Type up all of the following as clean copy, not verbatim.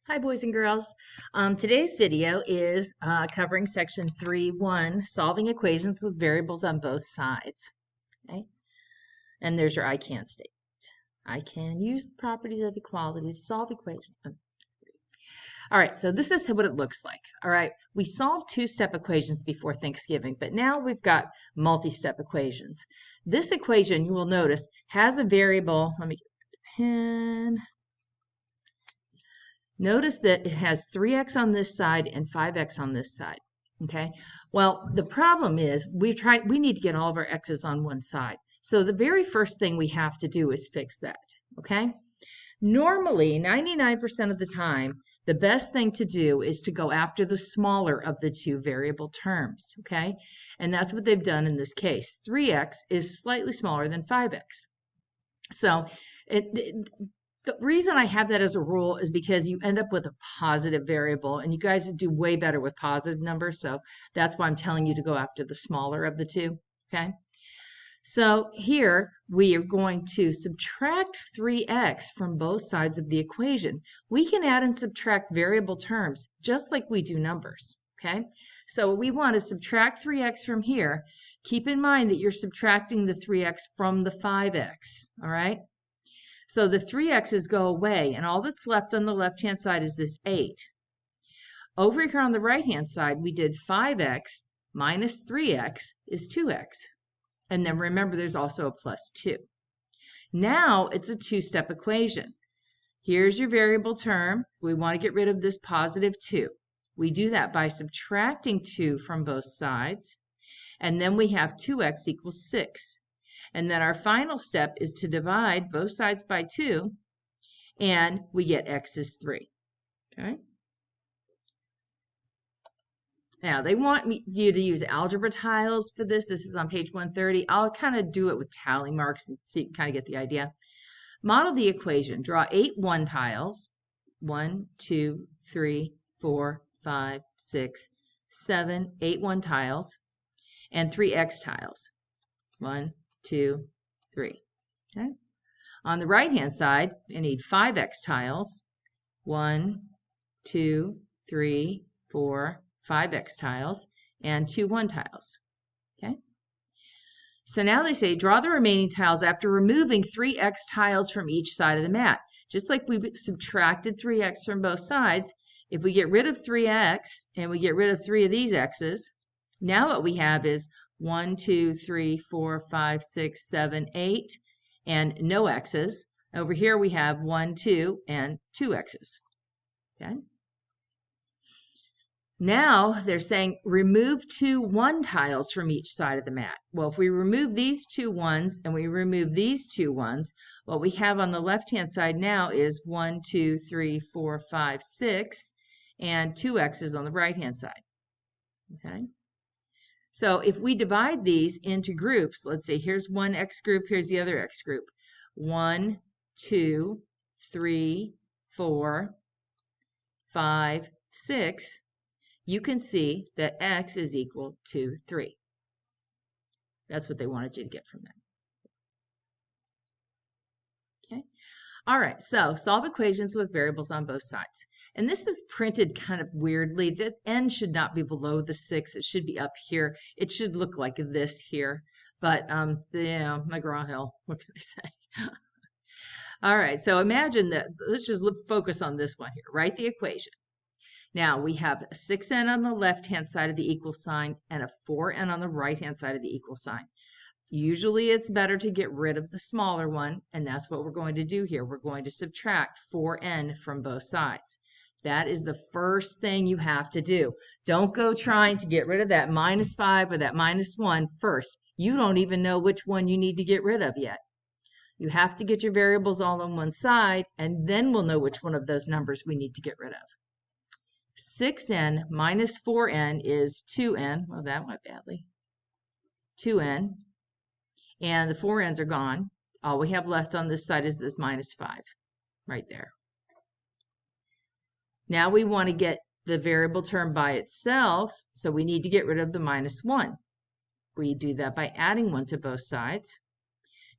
Hi, boys and girls. Today's video is covering section 3.1, solving equations with variables on both sides. Okay? And there's your I can statement. I can use the properties of equality to solve equations. All right, so this is what it looks like. All right, we solved two-step equations before Thanksgiving, but now we've got multi-step equations. This equation, you will notice, has a variable. Let me get the pen. Notice that it has 3x on this side and 5x on this side. Okay, well, the problem is we need to get all of our x's on one side. So the very first thing we have to do is fix that. Okay, normally 99% of the time, the best thing to do is to go after the smaller of the two variable terms. Okay, and that's what they've done in this case. 3x is slightly smaller than 5x. So the reason I have that as a rule is because you end up with a positive variable, and you guys do way better with positive numbers, so that's why I'm telling you to go after the smaller of the two, okay? So here we are going to subtract 3x from both sides of the equation. We can add and subtract variable terms just like we do numbers, okay? So we want to subtract 3x from here. Keep in mind that you're subtracting the 3x from the 5x, all right? So the 3x's go away, and all that's left on the left-hand side is this 8. Over here on the right-hand side, we did 5x minus 3x is 2x. And then remember, there's also a plus 2. Now it's a two-step equation. Here's your variable term. We want to get rid of this positive 2. We do that by subtracting 2 from both sides, and then we have 2x equals 6. And then our final step is to divide both sides by 2, and we get x is 3. Okay? Now, they want you to use algebra tiles for this. This is on page 130. I'll kind of do it with tally marks and so you can kind of get the idea. Model the equation. Draw 8 1 tiles. 1, 2, 3, 4, 5, 6, 7, 8 1 tiles, and 3 x tiles. 1, 2, 3. Okay. On the right-hand side, I need 5x tiles. 1, 2, 3, 4, 5x tiles, and 2 1 tiles. Okay. So now they say draw the remaining tiles after removing 3x tiles from each side of the mat. Just like we subtracted 3x from both sides, if we get rid of 3x and we get rid of 3 of these x's, now what we have is 1, 2, 3, 4, 5, 6, 7, 8, and no x's. Over here we have 1, 2, and 2 x's. Okay. Now they're saying remove 2 1 tiles from each side of the mat. Well, if we remove these 2 1s and we remove these 2 1s, what we have on the left-hand side now is 1, 2, 3, 4, 5, 6, and 2 x's on the right-hand side. Okay. So if we divide these into groups, let's see, here's one x group, here's the other x group. 1, 2, 3, 4, 5, 6. You can see that x is equal to 3. That's what they wanted you to get from that. Okay. All right, so solve equations with variables on both sides. And this is printed kind of weirdly. The n should not be below the 6. It should be up here. It should look like this here. But, McGraw-Hill, what can I say? All right, so imagine that. Let's just focus on this one here. Write the equation. Now, we have a 6n on the left-hand side of the equal sign and a 4n on the right-hand side of the equal sign. Usually it's better to get rid of the smaller one, and that's what we're going to do here. We're going to subtract 4n from both sides. That is the first thing you have to do. Don't go trying to get rid of that minus 5 or that minus 1 first. You don't even know which one you need to get rid of yet. You have to get your variables all on one side, and then we'll know which one of those numbers we need to get rid of. 6n minus 4n is 2n. Well, that went badly. 2n. And the 4n's are gone. All we have left on this side is this minus 5 right there. Now we want to get the variable term by itself, so we need to get rid of the minus 1. We do that by adding 1 to both sides.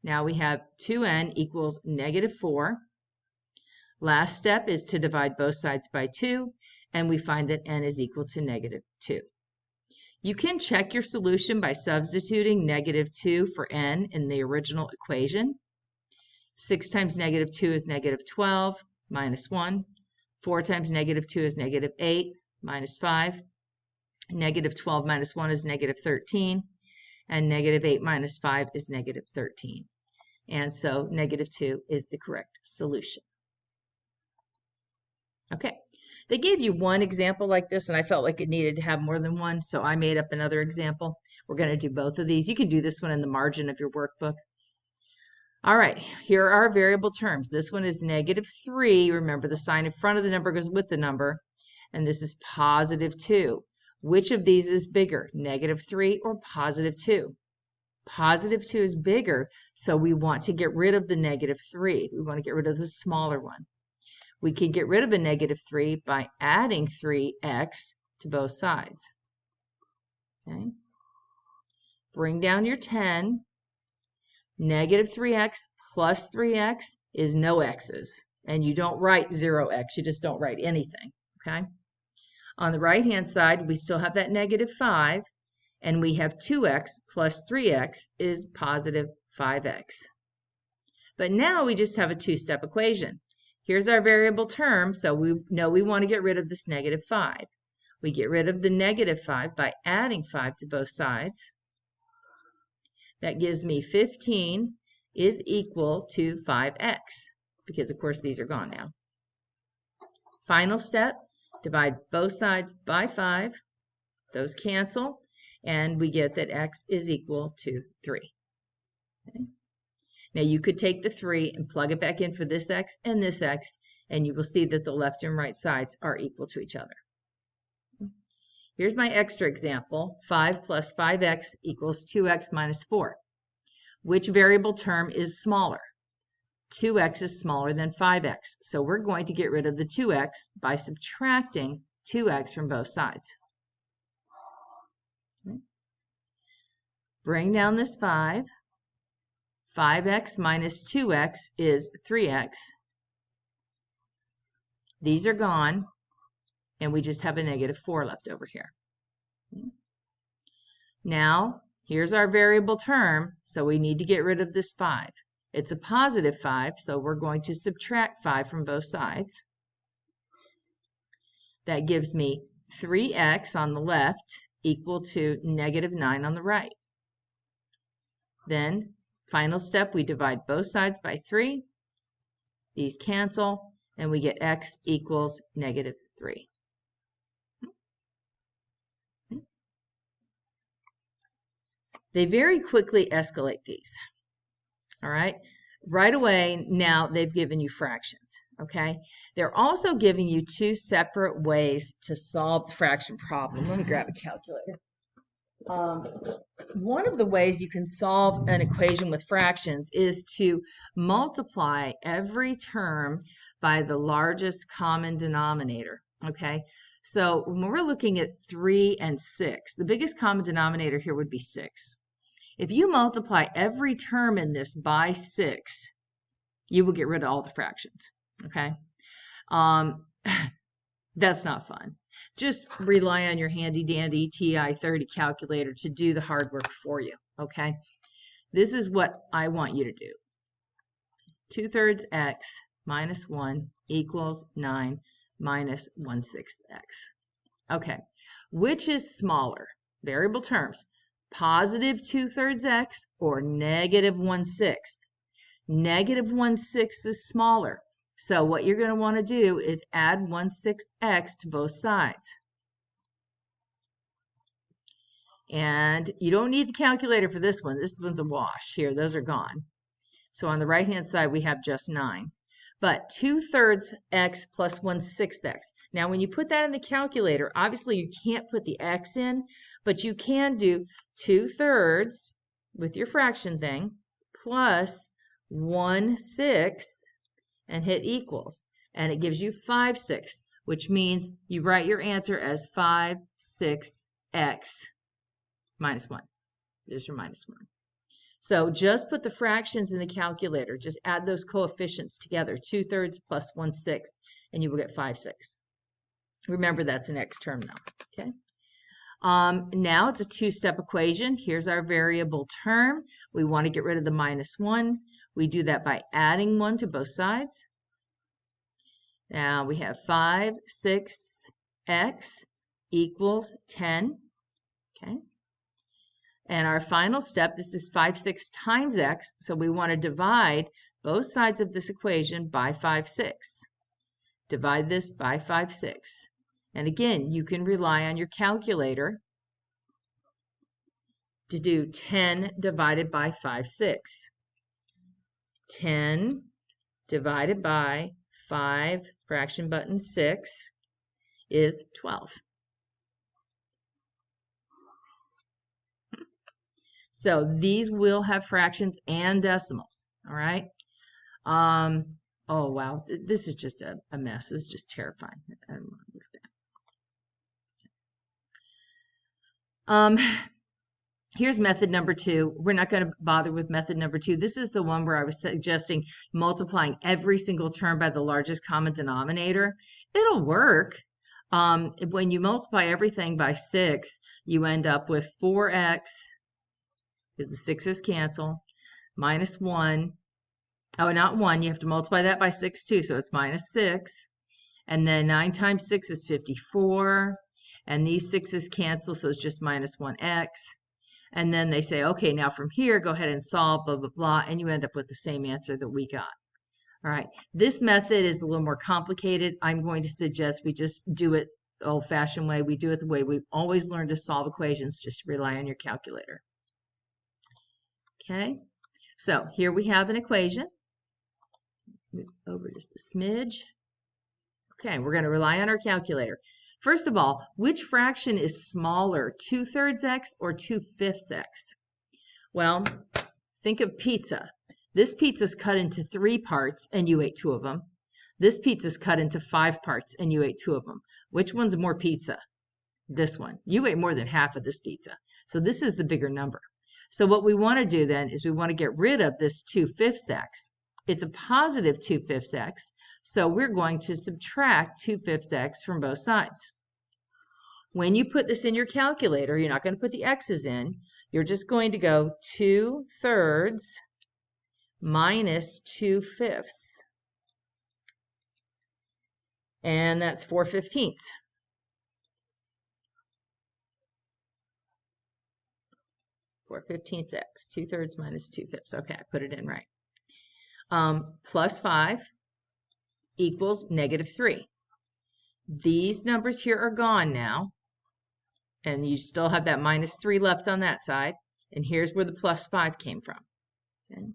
Now we have 2n equals negative 4. Last step is to divide both sides by 2, and we find that n is equal to -2. You can check your solution by substituting -2 for n in the original equation. 6 times -2 is -12 minus 1. 4 times -2 is -8 minus 5. -12 minus 1 is -13. And -8 minus 5 is -13. And so -2 is the correct solution. Okay, they gave you one example like this, and I felt like it needed to have more than one, so I made up another example. We're going to do both of these. You can do this one in the margin of your workbook. All right, here are our variable terms. This one is -3. Remember, the sign in front of the number goes with the number. And this is +2. Which of these is bigger, -3 or +2? +2 is bigger, so we want to get rid of the -3. We want to get rid of the smaller one. We can get rid of a -3 by adding 3x to both sides. Okay. Bring down your 10. -3x plus 3x is no x's. And you don't write 0x. You just don't write anything. Okay. On the right-hand side, we still have that -5. And we have 2x plus 3x is +5x. But now we just have a two-step equation. Here's our variable term, so we know we want to get rid of this -5. We get rid of the -5 by adding 5 to both sides. That gives me 15 is equal to 5x, because of course these are gone now. Final step, divide both sides by 5. Those cancel, and we get that x is equal to 3. Okay. Now you could take the 3 and plug it back in for this x, and you will see that the left and right sides are equal to each other. Here's my extra example. 5 plus 5x equals 2x minus 4. Which variable term is smaller? 2x is smaller than 5x, so we're going to get rid of the 2x by subtracting 2x from both sides. Okay. Bring down this 5. 5x minus 2x is 3x. These are gone, and we just have a -4 left over here. Now, here's our variable term, so we need to get rid of this 5. It's a +5, so we're going to subtract 5 from both sides. That gives me 3x on the left equal to -9 on the right. Then, final step, we divide both sides by 3. These cancel, and we get x equals -3. They very quickly escalate these. All right? Right away, now they've given you fractions. Okay? They're also giving you two separate ways to solve the fraction problem. Let me grab a calculator. One of the ways you can solve an equation with fractions is to multiply every term by the largest common denominator. Okay, so when we're looking at 3 and 6, the biggest common denominator here would be 6. If you multiply every term in this by 6, you will get rid of all the fractions. Okay, that's not fun. Just rely on your handy dandy TI-30 calculator to do the hard work for you, okay? This is what I want you to do. 2/3 x minus 1 equals 9 minus 1/6 x. Okay, which is smaller? Variable terms, +2/3 x or -1/6. -1/6 is smaller. So what you're going to want to do is add 1/6 x to both sides. And you don't need the calculator for this one. This one's a wash. Here, those are gone. So on the right-hand side, we have just 9. But 2/3 x plus 1/6 x. Now, when you put that in the calculator, obviously you can't put the x in, but you can do 2/3 with your fraction thing plus 1/6 and hit equals, and it gives you 5/6, which means you write your answer as 5/6 x minus 1. There's your -1. So just put the fractions in the calculator. Just add those coefficients together, 2/3 plus 1/6, and you will get 5/6. Remember, that's an x term now, okay? Now it's a two-step equation. Here's our variable term. We want to get rid of the -1. We do that by adding 1 to both sides. Now we have 5, 6x equals 10, okay? And our final step, this is 5, 6 times x, so we want to divide both sides of this equation by 5, 6. Divide this by 5, 6. And again, you can rely on your calculator to do 10 divided by 5, 6. 10 divided by 5, fraction button 6, is 12. So these will have fractions and decimals, all right? Oh, wow, this is just a mess. This is just terrifying. I don't want to look at that. Here's method number 2. We're not going to bother with method number 2. This is the one where I was suggesting multiplying every single term by the largest common denominator. It'll work. When you multiply everything by 6, you end up with 4x, because the 6's cancel, minus 1. Oh, not 1. You have to multiply that by 6 too, so it's minus 6. And then 9 times 6 is 54. And these 6's cancel, so it's just minus 1x. And then they say, okay, now from here, go ahead and solve, blah, blah, blah, and you end up with the same answer that we got. All right, this method is a little more complicated. I'm going to suggest we just do it the old-fashioned way. We do it the way we've always learned to solve equations. Just rely on your calculator. Okay, so here we have an equation. Move over just a smidge. Okay, we're going to rely on our calculator. First of all, which fraction is smaller, 2/3 x or 2/5 x? Well, think of pizza. This pizza's cut into 3 parts and you ate 2 of them. This pizza's cut into 5 parts and you ate 2 of them. Which one's more pizza? This one. You ate more than half of this pizza. So this is the bigger number. So what we want to do then is we want to get rid of this 2/5 x. It's a positive 2/5 x, so we're going to subtract 2/5 x from both sides. When you put this in your calculator, you're not going to put the x's in. You're just going to go 2/3 minus 2/5. And that's 4/15. 4/15 x, 2/3 minus 2/5. Okay, I put it in right. Plus 5 equals -3. These numbers here are gone now, and you still have that -3 left on that side, and here's where the plus 5 came from. Okay.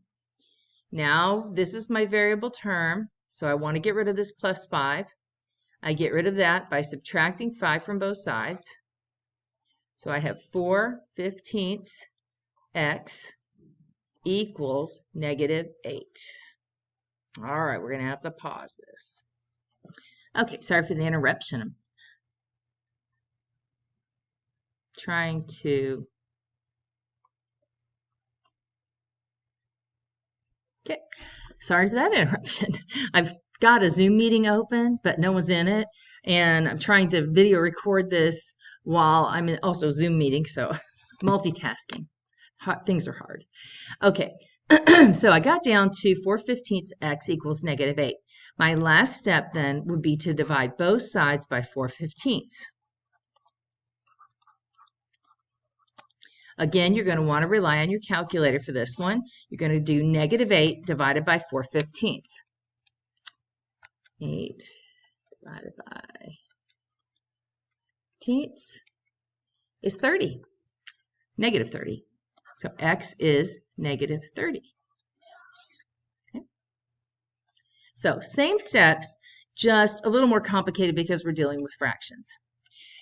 Now, this is my variable term, so I want to get rid of this plus 5. I get rid of that by subtracting 5 from both sides. So I have 4/15 x equals -8. All right, we're going to have to pause this. Okay, sorry for the interruption. I'm trying to... Okay, sorry for that interruption. I've got a Zoom meeting open, but no one's in it, and I'm trying to video record this while I'm in also Zoom meeting, so multitasking. Things are hard. Okay. So I got down to 4/15 x equals -8. My last step then would be to divide both sides by 4/15. Again, you're going to want to rely on your calculator for this one. You're going to do -8 divided by 4/15. 8 divided by 15 is 30, -30. So x is -30. Okay. So same steps, just a little more complicated because we're dealing with fractions.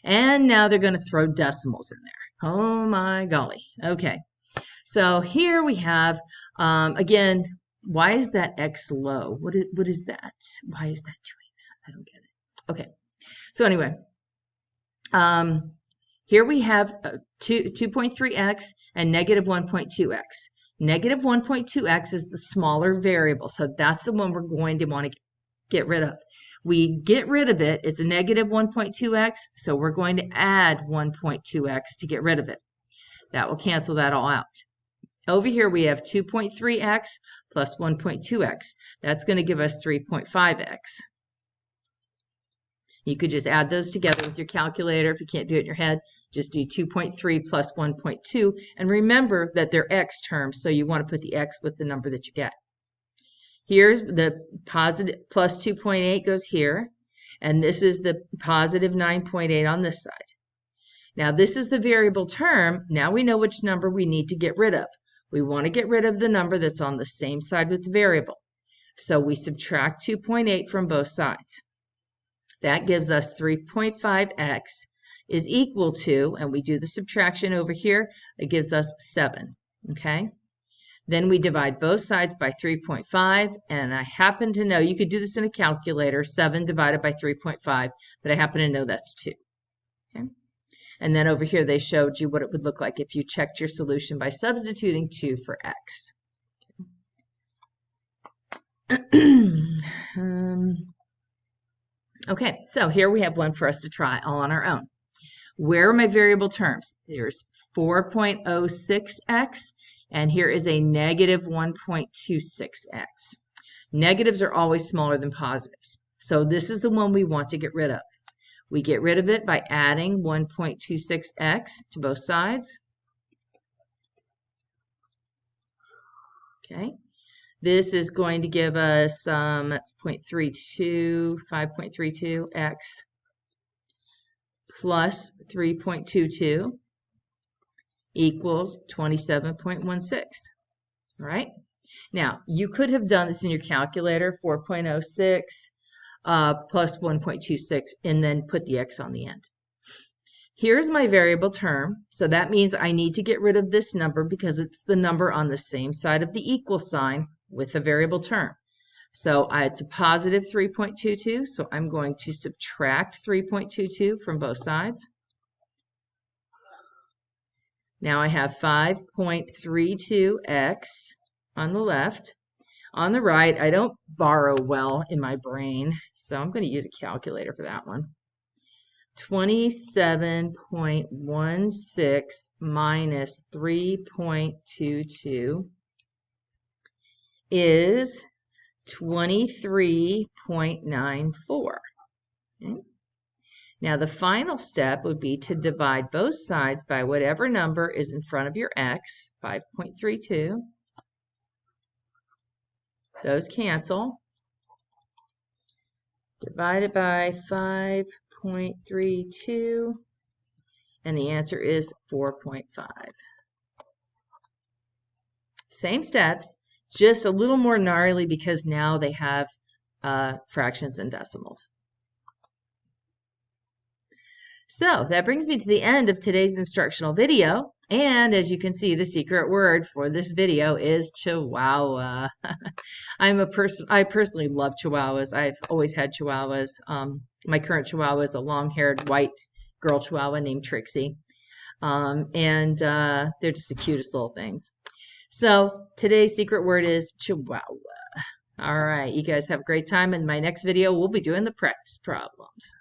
And now they're going to throw decimals in there. Oh my golly. Okay. So here we have, again, why is that x low? What is that? Why is that doing that? I don't get it. Okay. So anyway, here we have 2.3x and -1.2x. Negative 1.2x is the smaller variable, so that's the one we're going to want to get rid of. We get rid of it, it's a negative 1.2x, so we're going to add 1.2x to get rid of it. That will cancel that all out. Over here we have 2.3x plus 1.2x. That's going to give us 3.5x. You could just add those together with your calculator. If you can't do it in your head, just do 2.3 plus 1.2. And remember that they're x terms, so you want to put the x with the number that you get. Here's the positive plus 2.8 goes here. And this is the positive 9.8 on this side. Now this is the variable term. Now we know which number we need to get rid of. We want to get rid of the number that's on the same side with the variable. So we subtract 2.8 from both sides. That gives us 3.5x is equal to, and we do the subtraction over here, it gives us 7, okay? Then we divide both sides by 3.5, and I happen to know, you could do this in a calculator, 7 divided by 3.5, but I happen to know that's 2, okay? And then over here they showed you what it would look like if you checked your solution by substituting 2 for x. Okay, so here we have one for us to try all on our own. Where are my variable terms? There's 4.06x, and here is a negative 1.26x. Negatives are always smaller than positives, so this is the one we want to get rid of. We get rid of it by adding 1.26x to both sides. Okay. This is going to give us, that's 5.32x plus 3.22 equals 27.16. All right. Now, you could have done this in your calculator, 4.06 plus 1.26, and then put the x on the end. Here's my variable term, so that means I need to get rid of this number because it's the number on the same side of the equal sign with the variable term. So it's a positive 3.22, so I'm going to subtract 3.22 from both sides. Now I have 5.32x on the left. On the right, I don't borrow well in my brain, so I'm going to use a calculator for that one. 27.16 minus 3.22 is 23.94. Okay. Now the final step would be to divide both sides by whatever number is in front of your x, 5.32. Those cancel. Divided by 5.32, and the answer is 4.5. Same steps, just a little more gnarly because now they have fractions and decimals. So that brings me to the end of today's instructional video. And as you can see, the secret word for this video is Chihuahua. I personally love Chihuahuas. I've always had Chihuahuas. My current Chihuahua is a long-haired white girl Chihuahua named Trixie. They're just the cutest little things. So today's secret word is Chihuahua. All right, you guys have a great time. In my next video, we'll be doing the practice problems.